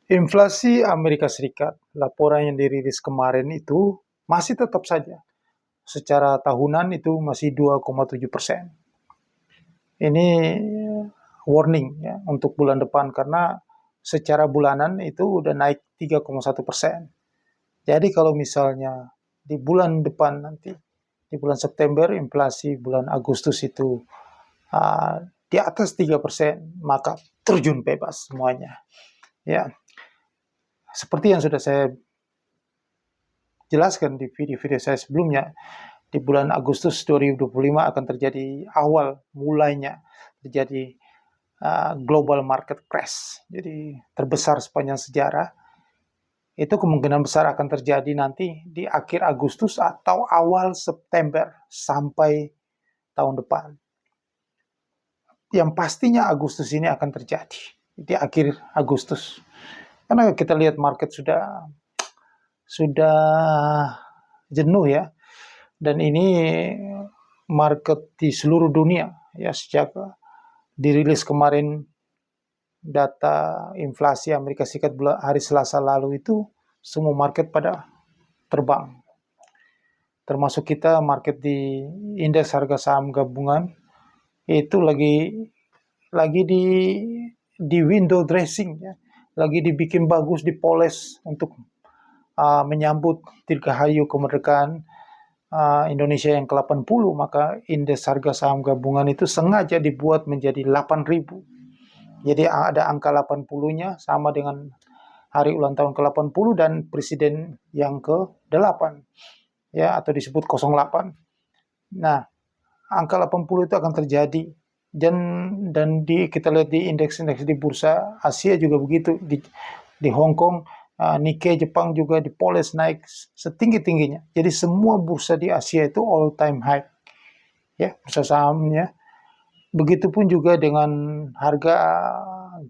Inflasi Amerika Serikat, laporan yang dirilis kemarin itu masih tetap saja secara tahunan itu masih 2,7%. Ini warning ya untuk bulan depan karena secara bulanan itu udah naik 3,1%. Jadi kalau misalnya di bulan depan nanti, di bulan September inflasi bulan Agustus itu di atas 3%, maka terjun bebas semuanya. Ya, seperti yang sudah saya jelaskan di video-video saya sebelumnya, di bulan Agustus 2025 akan terjadi mulainya terjadi global market crash. Jadi terbesar sepanjang sejarah. Itu kemungkinan besar akan terjadi nanti di akhir Agustus atau awal September sampai tahun depan. Yang pastinya Agustus ini akan terjadi di akhir Agustus. Karena kita lihat market sudah jenuh ya. Dan ini market di seluruh dunia ya, sejak dirilis kemarin data inflasi Amerika Serikat hari Selasa lalu itu semua market pada terbang. Termasuk kita market di indeks harga saham gabungan itu lagi di window dressing ya, lagi dibikin bagus, dipoles untuk menyambut dirgahayu kemerdekaan Indonesia yang ke-80, maka indeks harga saham gabungan itu sengaja dibuat menjadi 8.000. Jadi ada angka 80-nya sama dengan hari ulang tahun ke-80 dan presiden yang ke-8 ya, atau disebut 08. Nah, angka 80 itu akan terjadi dan kita lihat di indeks-indeks di bursa Asia juga begitu, di Hong Kong Nikkei Jepang juga dipoles naik setinggi-tingginya. Jadi semua bursa di Asia itu all time high. Ya, bursa sahamnya. Begitupun juga dengan harga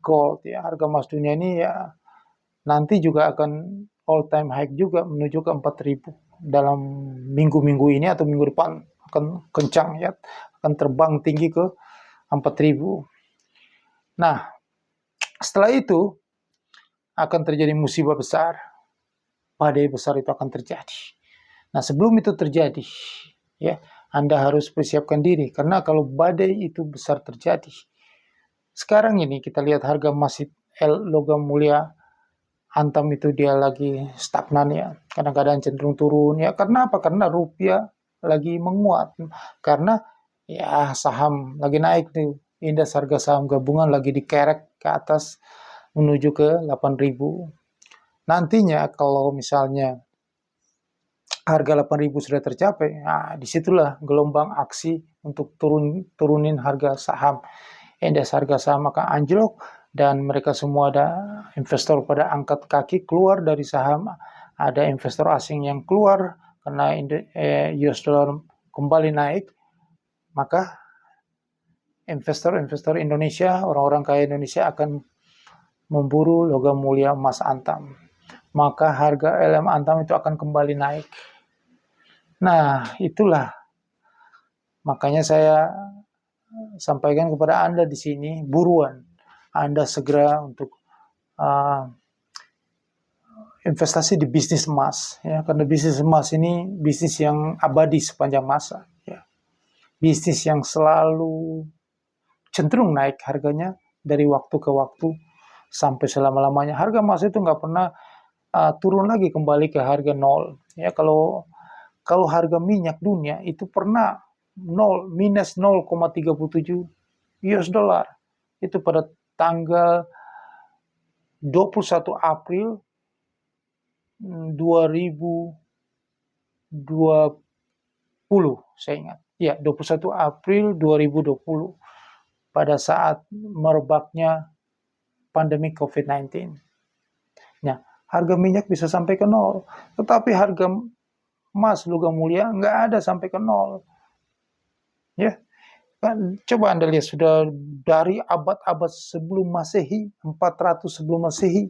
gold ya, harga emas dunia ini ya nanti juga akan all time high juga menuju ke 4.000 dalam minggu-minggu ini atau minggu depan akan kencang ya, akan terbang tinggi ke 4.000. Nah, setelah itu akan terjadi musibah besar, badai besar itu akan terjadi. Nah, sebelum itu terjadi, ya, Anda harus persiapkan diri karena kalau badai itu besar terjadi, sekarang ini kita lihat harga emas logam mulia Antam itu dia lagi stagnan ya, kadang-kadang cenderung turun ya. Karena apa? Karena rupiah lagi menguat, karena ya saham lagi naik tuh, indeks harga saham gabungan lagi dikerek ke atas menuju ke 8.000. Nantinya kalau misalnya harga 8.000 sudah tercapai, nah disitulah gelombang aksi untuk turunin harga saham. Indeks harga saham akan anjlok dan mereka semua ada investor pada angkat kaki keluar dari saham, ada investor asing yang keluar karena US dollar kembali naik, maka investor-investor Indonesia, orang-orang kaya Indonesia akan memburu logam mulia emas Antam. Maka harga LM Antam itu akan kembali naik. Nah, itulah makanya saya sampaikan kepada Anda di sini, buruan Anda segera untuk investasi di bisnis emas ya, karena bisnis emas ini bisnis yang abadi sepanjang masa ya. Bisnis yang selalu cenderung naik harganya dari waktu ke waktu sampai selama-lamanya. Harga emas itu nggak pernah turun lagi kembali ke harga nol ya. Kalau harga minyak dunia itu pernah minus 0,37 US dollar itu pada tanggal 21 April 2020, saya ingat. Ya, 21 April 2020 pada saat merebaknya pandemi COVID-19. Nah, harga minyak bisa sampai ke nol, tetapi harga emas logam mulia nggak ada sampai ke nol. Ya, kan coba Anda lihat sudah dari abad-abad sebelum Masehi, 400 sebelum Masehi,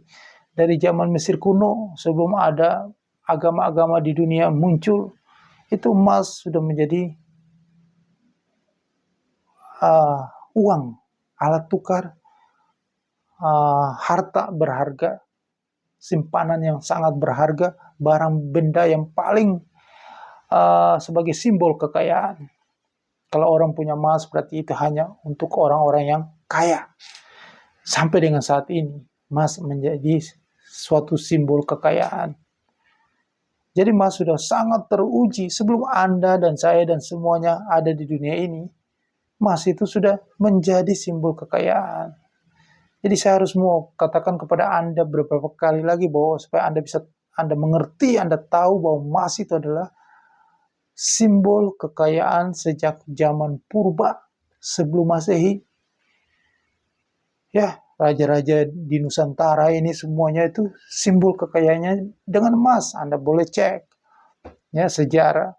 dari zaman Mesir kuno, sebelum ada agama-agama di dunia muncul, itu emas sudah menjadi uang, alat tukar, harta berharga simpanan yang sangat berharga, barang benda yang paling sebagai simbol kekayaan. Kalau orang punya emas berarti itu hanya untuk orang-orang yang kaya. Sampai dengan saat ini, emas menjadi suatu simbol kekayaan. Jadi emas sudah sangat teruji sebelum Anda dan saya dan semuanya ada di dunia ini. Emas itu sudah menjadi simbol kekayaan. Jadi saya harus mau katakan kepada Anda beberapa kali lagi bahwa supaya Anda mengerti, Anda tahu bahwa emas itu adalah simbol kekayaan sejak zaman purba sebelum Masehi. Ya, raja-raja di Nusantara ini semuanya itu simbol kekayaannya dengan emas. Anda boleh cek ya sejarah.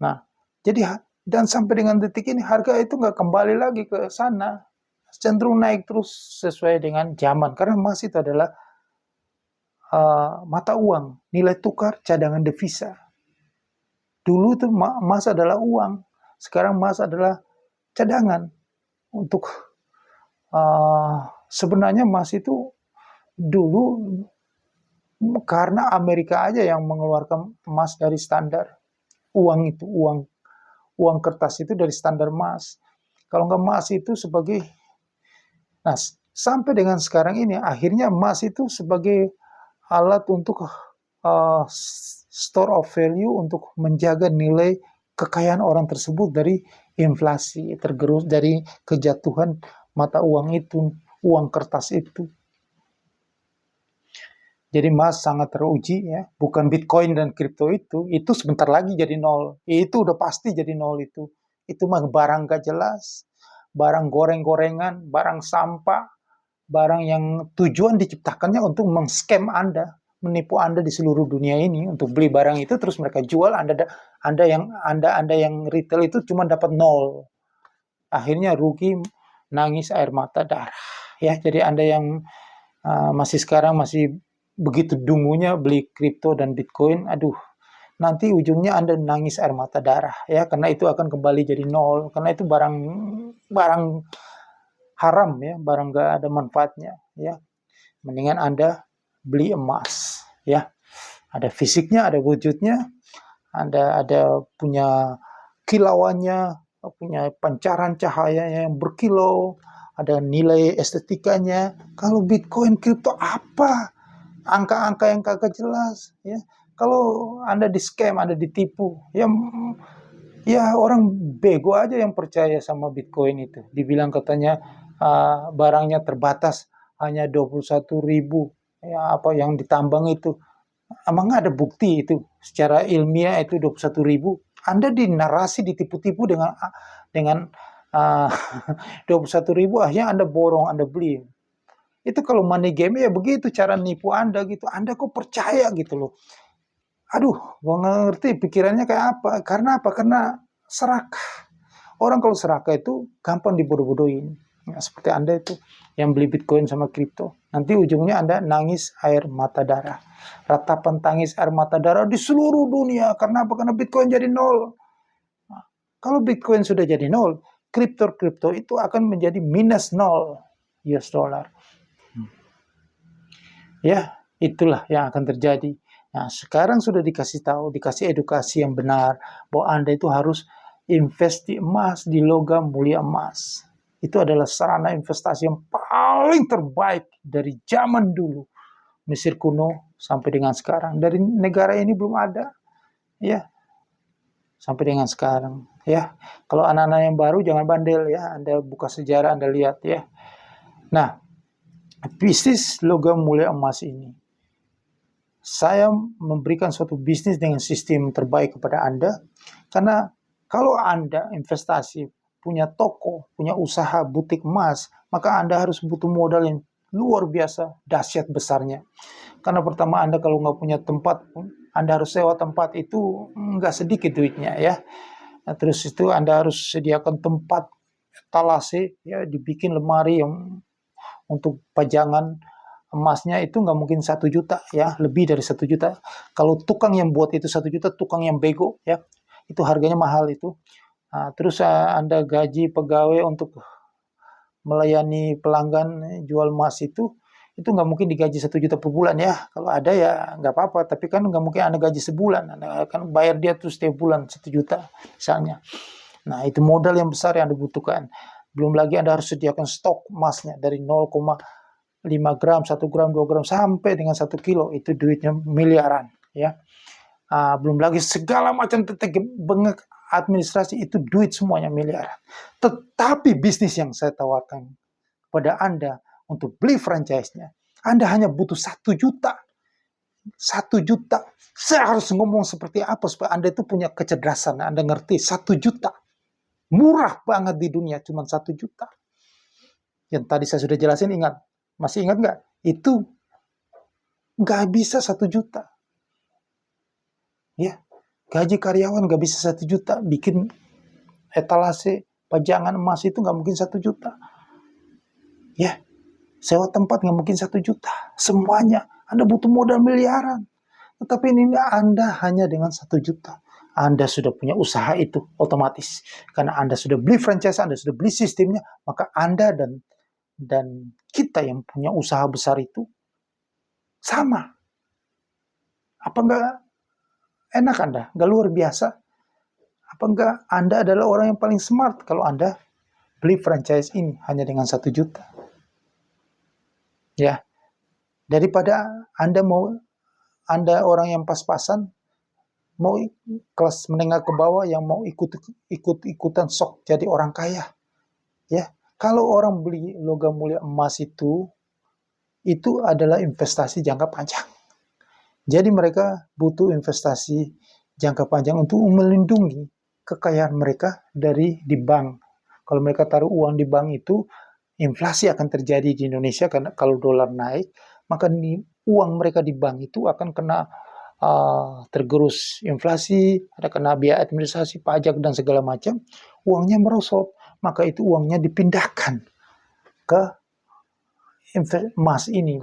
Nah, jadi dan sampai dengan detik ini harga itu nggak kembali lagi ke sana, cenderung naik terus sesuai dengan zaman karena emas itu adalah mata uang, nilai tukar cadangan devisa. Dulu itu emas adalah uang, sekarang emas adalah cadangan untuk sebenarnya emas itu dulu karena Amerika aja yang mengeluarkan emas dari standar uang itu, uang kertas itu dari standar emas. Kalau nggak emas itu sebagai, nah sampai dengan sekarang ini akhirnya emas itu sebagai alat untuk store of value untuk menjaga nilai kekayaan orang tersebut dari inflasi, tergerus dari kejatuhan mata uang itu, uang kertas itu. Jadi emas sangat teruji ya, bukan Bitcoin dan kripto itu sebentar lagi jadi nol. Itu udah pasti jadi nol itu. Itu mah barang gak jelas, barang goreng-gorengan, barang sampah, barang yang tujuan diciptakannya untuk meng-scam Anda, menipu Anda di seluruh dunia ini untuk beli barang itu terus mereka jual Anda yang retail itu cuma dapat nol. Akhirnya rugi, nangis air mata darah. Ya, jadi Anda yang masih begitu dungunya beli kripto dan Bitcoin, aduh, nanti ujungnya Anda nangis air mata darah ya, karena itu akan kembali jadi nol, karena itu barang haram ya, barang gak ada manfaatnya ya. Mendingan Anda beli emas ya. Ada fisiknya, ada wujudnya, ada punya kilauannya, punya pancaran cahaya yang berkilau, ada nilai estetikanya. Kalau Bitcoin kripto apa? Angka-angka yang kagak jelas ya. Kalau Anda di-scam, Anda ditipu, ya orang bego aja yang percaya sama Bitcoin itu. Dibilang katanya barangnya terbatas hanya 21.000 ya, apa yang ditambang itu. Emang ada bukti itu secara ilmiah itu 21.000? Anda dinarasi ditipu-tipu dengan 21.000, akhirnya Anda borong, Anda beli. Itu kalau money game ya begitu cara nipu Anda gitu. Anda kok percaya gitu loh. Aduh, gua nggak ngerti pikirannya kayak apa. Karena apa? Karena serakah. Orang kalau serakah itu gampang dibodoh-bodohin. Ya, seperti Anda itu yang beli Bitcoin sama kripto. Nanti ujungnya Anda nangis air mata darah. Ratapan tangis air mata darah di seluruh dunia. Karena apa? Karena Bitcoin jadi nol. Nah, kalau Bitcoin sudah jadi nol, kripto itu akan menjadi minus nol US dollar. Ya, itulah yang akan terjadi. Nah, sekarang sudah dikasih tahu, dikasih edukasi yang benar bahwa Anda itu harus invest di emas, di logam mulia emas. Itu adalah sarana investasi yang paling terbaik dari zaman dulu, Mesir kuno sampai dengan sekarang. Dari negara ini belum ada, ya, sampai dengan sekarang. Ya, kalau anak-anak yang baru jangan bandel ya, Anda buka sejarah, Anda lihat ya. Nah, bisnis logam mulia emas ini, saya memberikan suatu bisnis dengan sistem terbaik kepada Anda, karena kalau Anda investasi, punya toko, punya usaha butik emas, maka Anda harus butuh modal yang luar biasa, dahsyat besarnya. Karena pertama Anda kalau nggak punya tempat, Anda harus sewa tempat, itu nggak sedikit duitnya ya. Nah, terus itu Anda harus sediakan tempat talase, ya, dibikin lemari yang untuk pajangan emasnya itu nggak mungkin 1 juta ya, lebih dari 1 juta. Kalau tukang yang buat itu 1 juta, tukang yang bego ya, itu harganya mahal itu. Nah, terus Anda gaji pegawai untuk melayani pelanggan jual emas itu itu nggak mungkin digaji 1 juta per bulan ya. Kalau ada ya nggak apa-apa, tapi kan nggak mungkin Anda gaji sebulan. Anda akan bayar dia tuh setiap bulan 1 juta misalnya. Nah, itu modal yang besar yang dibutuhkan. Belum lagi Anda harus sediakan stok emasnya dari 0,5 gram, 1 gram, 2 gram, sampai dengan 1 kilo. Itu duitnya miliaran. Ya. Belum lagi segala macam bengek administrasi, itu duit semuanya miliaran. Tetapi bisnis yang saya tawarkan kepada Anda untuk beli franchise-nya, Anda hanya butuh 1 juta. 1 juta. Saya harus ngomong seperti apa supaya Anda itu punya kecerdasan, Anda ngerti. 1 juta. Murah banget di dunia, cuma 1 juta. Yang tadi saya sudah jelasin, ingat? Masih ingat nggak? Itu nggak bisa 1 juta. Ya, gaji karyawan nggak bisa 1 juta. Bikin etalase pajangan emas itu nggak mungkin 1 juta. Ya, sewa tempat nggak mungkin 1 juta. Semuanya, Anda butuh modal miliaran. Tetapi ini Anda hanya dengan 1 juta. Anda sudah punya usaha itu otomatis. Karena Anda sudah beli franchise, Anda sudah beli sistemnya, maka Anda dan kita yang punya usaha besar itu sama. Apa enggak enak Anda? Enggak luar biasa? Apa enggak Anda adalah orang yang paling smart kalau Anda beli franchise ini hanya dengan 1 juta? Ya, daripada Anda orang yang pas-pasan, mau kelas menengah ke bawah yang mau ikut-ikutan sok jadi orang kaya. Ya, kalau orang beli logam mulia emas itu adalah investasi jangka panjang. Jadi mereka butuh investasi jangka panjang untuk melindungi kekayaan mereka di bank. Kalau mereka taruh uang di bank itu, inflasi akan terjadi di Indonesia karena kalau dolar naik, maka uang mereka di bank itu akan kena tergerus inflasi, ada kena biaya administrasi, pajak, dan segala macam, uangnya merosot. Maka itu uangnya dipindahkan ke emas ini,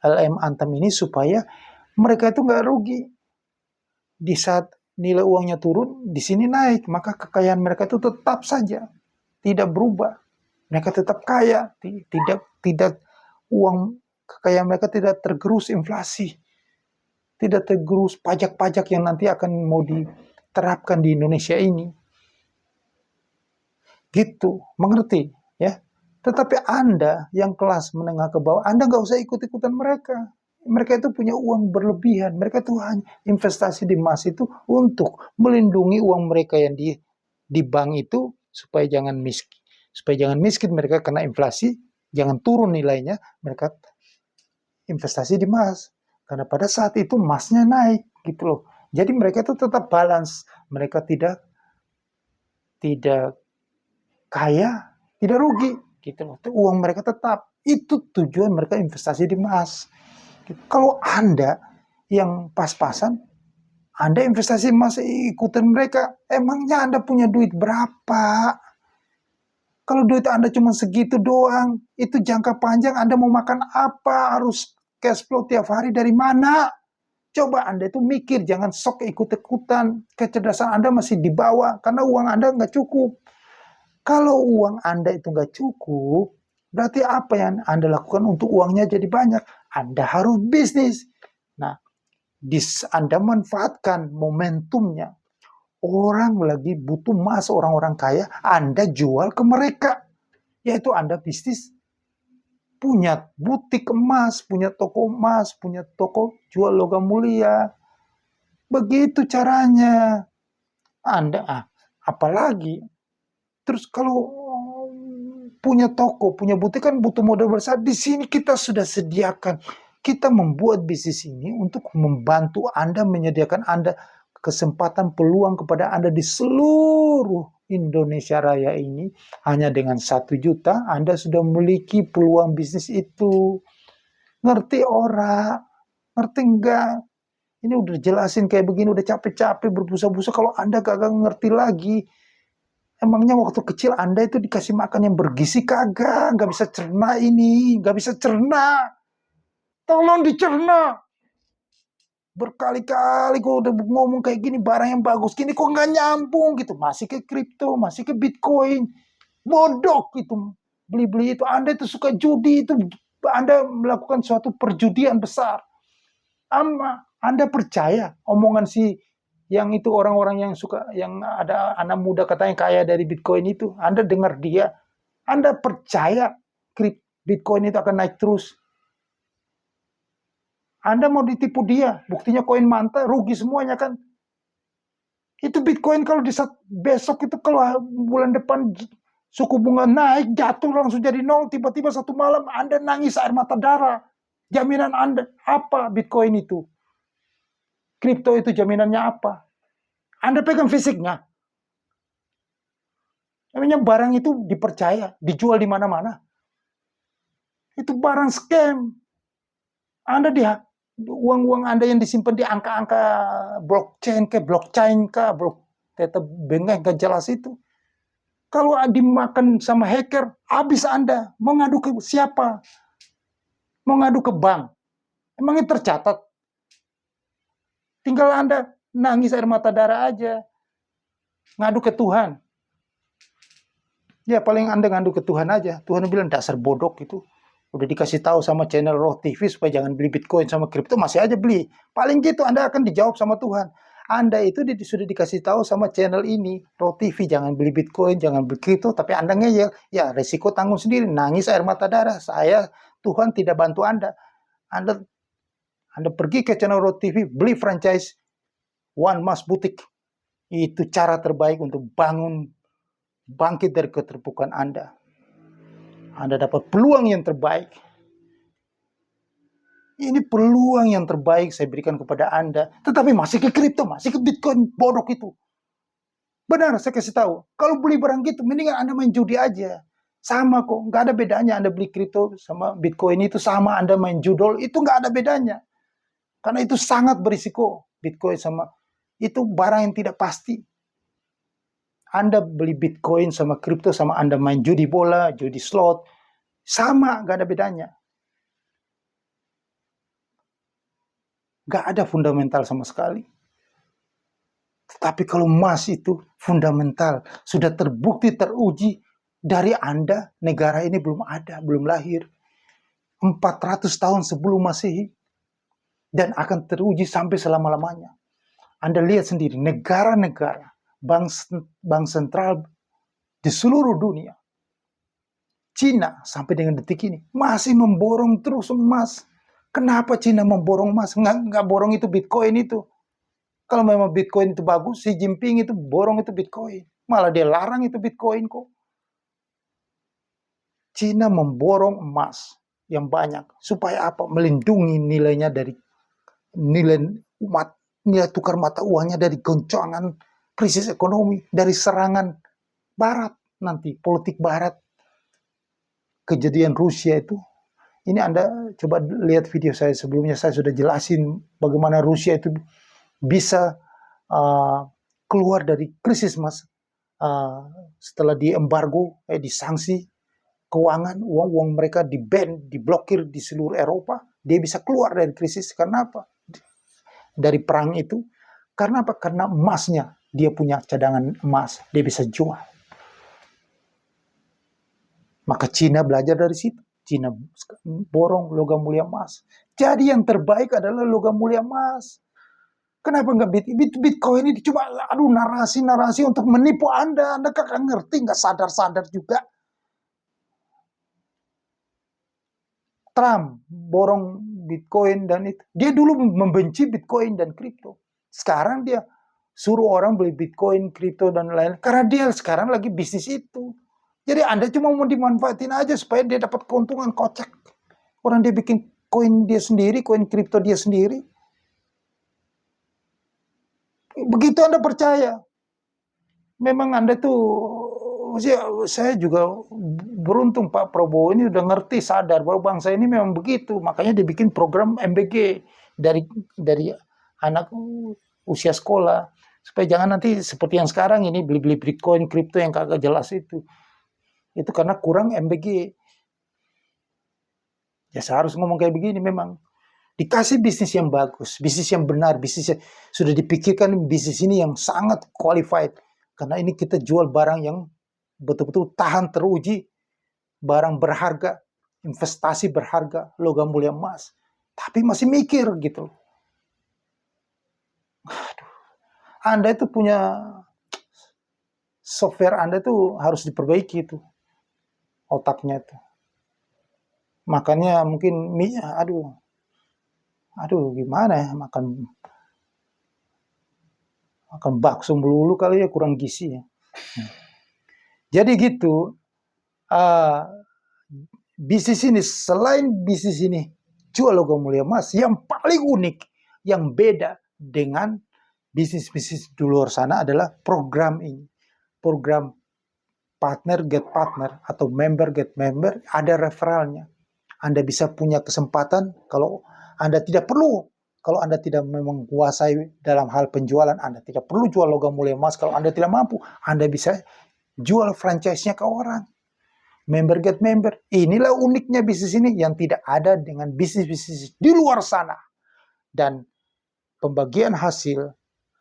LM Antam ini, supaya mereka itu nggak rugi. Di saat nilai uangnya turun, di sini naik, maka kekayaan mereka itu tetap saja, tidak berubah. Mereka tetap kaya, tidak uang kekayaan mereka tidak tergerus inflasi, tidak tergerus pajak-pajak yang nanti akan mau diterapkan di Indonesia ini. Gitu, mengerti ya? Tetapi Anda yang kelas menengah ke bawah, Anda nggak usah ikut-ikutan mereka. Mereka itu punya uang berlebihan. Mereka tuh hanya investasi di emas itu untuk melindungi uang mereka yang di bank itu supaya jangan miskin. Supaya jangan miskin mereka kena inflasi, jangan turun nilainya, mereka investasi di emas. Karena pada saat itu emasnya naik gitu loh. Jadi mereka itu tetap balance. Mereka tidak kaya, tidak rugi gitu loh. Uang mereka tetap. Itu tujuan mereka investasi di emas. Gitu. Kalau Anda yang pas-pasan, Anda investasi emas ikutan mereka, emangnya Anda punya duit berapa? Kalau duit Anda cuma segitu doang, itu jangka panjang Anda mau makan apa? Harus cash flow tiap hari dari mana? Coba Anda itu mikir, jangan sok ikut-ikutan. Kecerdasan Anda masih di bawah, karena uang Anda nggak cukup. Kalau uang Anda itu nggak cukup, berarti apa yang Anda lakukan untuk uangnya jadi banyak? Anda harus bisnis. Nah, Anda manfaatkan momentumnya. Orang lagi butuh emas, orang-orang kaya, Anda jual ke mereka. Yaitu Anda bisnis, punya butik emas, punya toko emas, punya toko jual logam mulia. Begitu caranya. Anda, apalagi, terus kalau punya toko, punya butik kan butuh modal besar. Di sini kita sudah sediakan. Kita membuat bisnis ini untuk membantu Anda, menyediakan Anda kesempatan, peluang kepada Anda di seluruh Indonesia Raya ini. Hanya dengan 1 juta, Anda sudah memiliki peluang bisnis itu. Ngerti orang? Ngerti enggak? Ini udah jelasin kayak begini, udah capek-capek berbusa-busa. Kalau Anda kagak ngerti lagi, emangnya waktu kecil Anda itu dikasih makan yang bergizi kagak? Nggak bisa cerna ini, nggak bisa cerna. Tolong dicerna. Berkali-kali gue udah ngomong kayak gini, barang yang bagus gini kok nggak nyambung gitu. Masih ke kripto, masih ke bitcoin. Bodoh gitu. Beli-beli itu, Anda itu suka judi itu. Anda melakukan suatu perjudian besar. Anda percaya omongan si yang itu orang-orang yang suka, yang ada anak muda katanya kaya dari Bitcoin itu, Anda dengar dia, Anda percaya Bitcoin itu akan naik terus. Anda mau ditipu dia, buktinya koin manta, rugi semuanya kan. Itu Bitcoin kalau di saat besok itu, kalau bulan depan suku bunga naik, jatuh langsung jadi nol, tiba-tiba satu malam Anda nangis air mata darah. Jaminan Anda apa Bitcoin itu? Kripto itu jaminannya apa? Anda pegang fisiknya. Namanya barang itu dipercaya, dijual di mana-mana. Itu barang scam. Anda uang-uang Anda yang disimpan di angka-angka blockchain bengeng gak jelas itu. Kalau dimakan sama hacker, habis Anda. Mau ngadu ke siapa? Mau ngadu ke bank. Emangnya tercatat? Tinggal Anda nangis air mata darah aja. Ngadu ke Tuhan. Ya paling Anda ngadu ke Tuhan aja. Tuhan bilang dasar bodoh itu. Udah dikasih tahu sama channel Roh TV supaya jangan beli Bitcoin sama kripto, masih aja beli. Paling gitu Anda akan dijawab sama Tuhan. Anda itu sudah dikasih tahu sama channel ini, Roh TV, jangan beli Bitcoin, jangan beli kripto, tapi Anda ngeyel. Ya resiko tanggung sendiri, nangis air mata darah. Tuhan tidak bantu Anda. Anda pergi ke channel Roh TV, beli franchise One Mas Boutique. Itu cara terbaik untuk bangkit dari keterpurukan Anda. Anda dapat peluang yang terbaik. Ini peluang yang terbaik saya berikan kepada Anda. Tetapi masih ke kripto, masih ke Bitcoin bodoh itu. Benar, saya kasih tahu. Kalau beli barang gitu, mendingan Anda main judi aja. Sama kok, nggak ada bedanya Anda beli kripto sama Bitcoin itu sama Anda main judol, itu nggak ada bedanya. Karena itu sangat berisiko. Bitcoin sama itu barang yang tidak pasti. Anda beli Bitcoin sama kripto sama Anda main judi bola, judi slot, sama, gak ada bedanya. Gak ada fundamental sama sekali. Tapi kalau emas itu fundamental, sudah terbukti, teruji, dari Anda, negara ini belum ada, belum lahir. 400 tahun sebelum Masehi. Dan akan teruji sampai selama-lamanya. Anda lihat sendiri, negara-negara, bank sentral di seluruh dunia, Cina sampai dengan detik ini masih memborong terus emas. Kenapa Cina memborong emas? Nggak borong itu Bitcoin itu. Kalau memang Bitcoin itu bagus, Xi Jinping itu borong itu Bitcoin. Malah dia larang itu Bitcoin kok. Cina memborong emas yang banyak. Supaya apa? Melindungi nilainya dari nilai tukar mata uangnya dari goncangan krisis ekonomi, dari serangan Barat nanti, politik Barat. Kejadian Rusia itu, ini Anda coba lihat video saya sebelumnya, saya sudah jelasin bagaimana Rusia itu bisa keluar dari krisis emas setelah diembargo, disanksi keuangan, uang mereka di-ban, diblokir di seluruh Eropa, dia bisa keluar dari krisis. Karena apa? Dari perang itu. Karena apa? Karena emasnya, dia punya cadangan emas, dia bisa jual. Maka Cina belajar dari situ. Cina borong logam mulia emas. Jadi yang terbaik adalah logam mulia emas. Kenapa nggak Bitcoin ini cuma narasi-narasi untuk menipu Anda. Anda nggak ngerti, nggak sadar-sadar juga. Trump borong Bitcoin dan itu. Dia dulu membenci Bitcoin dan kripto. Sekarang dia suruh orang beli Bitcoin, kripto dan lain-lain. Karena dia sekarang lagi bisnis itu. Jadi Anda cuma mau dimanfaatin aja supaya dia dapat keuntungan kocak. Orang dia bikin koin dia sendiri, koin kripto dia sendiri. Begitu Anda percaya. Memang Anda tuh, saya juga beruntung Pak Prabowo ini udah ngerti, sadar bahwa bangsa ini memang begitu. Makanya dia bikin program MBG dari anak usia sekolah. Supaya jangan nanti seperti yang sekarang ini beli-beli Bitcoin, kripto yang kagak jelas itu. Itu karena kurang MBG. Ya saya harus ngomong kayak begini memang. Dikasih bisnis yang bagus, bisnis yang benar, bisnis yang sudah dipikirkan, bisnis ini yang sangat qualified. Karena ini kita jual barang yang betul-betul tahan teruji, barang berharga. investasi berharga logam mulia emas, tapi masih mikir gitu. Aduh, Anda itu punya software, Anda itu harus diperbaiki itu otaknya itu. Makanya mungkin aduh gimana ya, makan bakso melulu kali ya, kurang gizi ya. Jadi gitu, bisnis ini, selain bisnis ini jual logam mulia emas, yang paling unik, yang beda dengan bisnis-bisnis di luar sana adalah program ini. Program partner get partner atau member get member, ada referralnya. Anda bisa punya kesempatan kalau Anda tidak perlu, kalau Anda tidak memang menguasai dalam hal penjualan, Anda tidak perlu jual logam mulia emas. Kalau Anda tidak mampu, Anda bisa jual franchise-nya ke orang. Member get member. Inilah uniknya bisnis ini yang tidak ada dengan bisnis-bisnis di luar sana. Dan pembagian hasil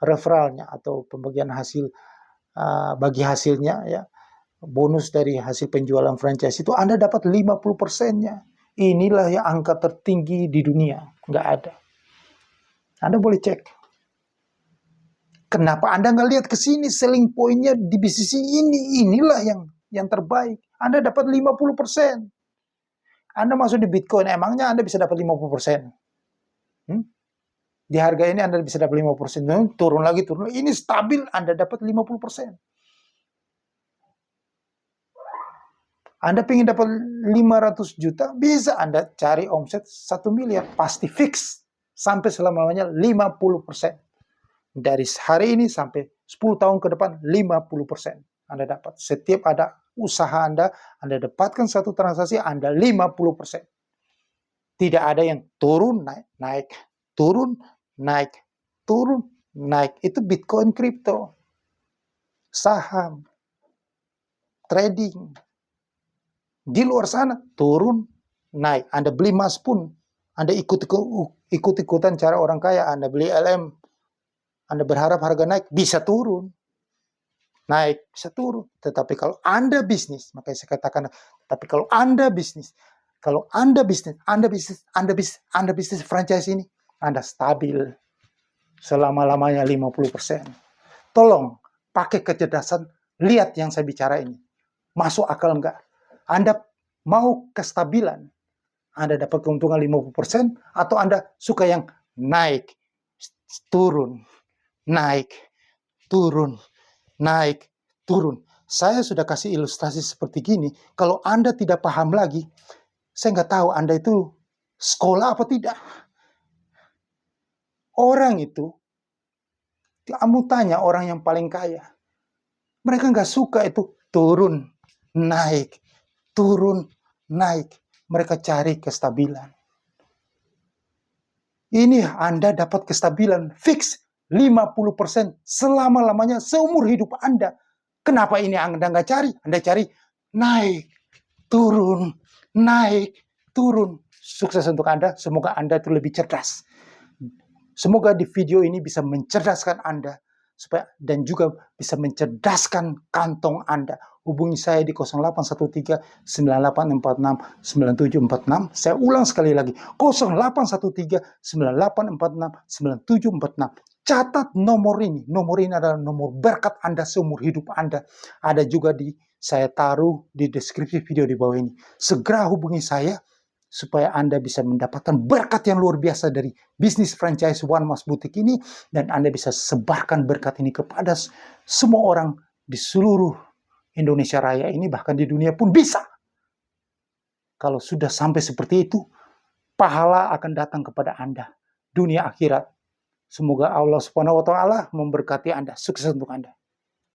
referralnya atau pembagian hasil bagi hasilnya ya, bonus dari hasil penjualan franchise itu Anda dapat 50%-nya. Inilah yang angka tertinggi di dunia. Nggak ada. Anda boleh cek. Kenapa Anda nggak lihat ke sini selling point-nya di bisnis ini? Inilah yang terbaik. Anda dapat 50%. Anda masuk di Bitcoin, emangnya Anda bisa dapat 50%? Di harga ini Anda bisa dapat 50%. Turun lagi. Ini stabil, Anda dapat 50%. Anda ingin dapat 500 juta, bisa Anda cari omset 1 miliar. Pasti fix. Sampai selama-lamanya 50%. Dari hari ini sampai 10 tahun ke depan, 50% Anda dapat. Setiap ada usaha Anda dapatkan satu transaksi, Anda 50%. Tidak ada yang turun, naik, turun, naik, turun, naik. Itu Bitcoin kripto. Saham. Trading. Di luar sana, turun, naik. Anda beli emas pun, Anda ikut-ikutan cara orang kaya. Anda beli LM, Anda berharap harga naik, bisa turun. Naik, bisa turun. Tetapi kalau Anda bisnis, makanya saya katakan, tapi kalau Anda bisnis franchise ini, Anda stabil selama-lamanya 50%. Tolong pakai kecerdasan, lihat yang saya bicara ini. Masuk akal enggak? Anda mau kestabilan, Anda dapat keuntungan 50%, atau Anda suka yang naik, turun, naik, turun, naik, turun. Saya sudah kasih ilustrasi seperti gini. Kalau Anda tidak paham lagi, saya nggak tahu Anda itu sekolah apa tidak. Orang itu, kamu tanya orang yang paling kaya, mereka nggak suka itu turun, naik, turun, naik. Mereka cari kestabilan. Ini Anda dapat kestabilan fix 50% selama-lamanya seumur hidup Anda. Kenapa ini Anda nggak cari? Anda cari naik, turun, naik, turun. Sukses untuk Anda. Semoga Anda itu lebih cerdas. Semoga di video ini bisa mencerdaskan Anda dan juga bisa mencerdaskan kantong Anda. Hubungi saya di 0813 9846 9746. Saya ulang sekali lagi, 0813 9846 9746. Catat nomor ini. Nomor ini adalah nomor berkat Anda seumur hidup Anda. Ada juga saya taruh di deskripsi video di bawah ini. Segera hubungi saya supaya Anda bisa mendapatkan berkat yang luar biasa dari bisnis franchise One Mas Boutique ini, dan Anda bisa sebarkan berkat ini kepada semua orang di seluruh Indonesia Raya ini, bahkan di dunia pun bisa. Kalau sudah sampai seperti itu, pahala akan datang kepada Anda, dunia akhirat. Semoga Allah Subhanahu wa Ta'ala memberkati Anda. Sukses untuk Anda.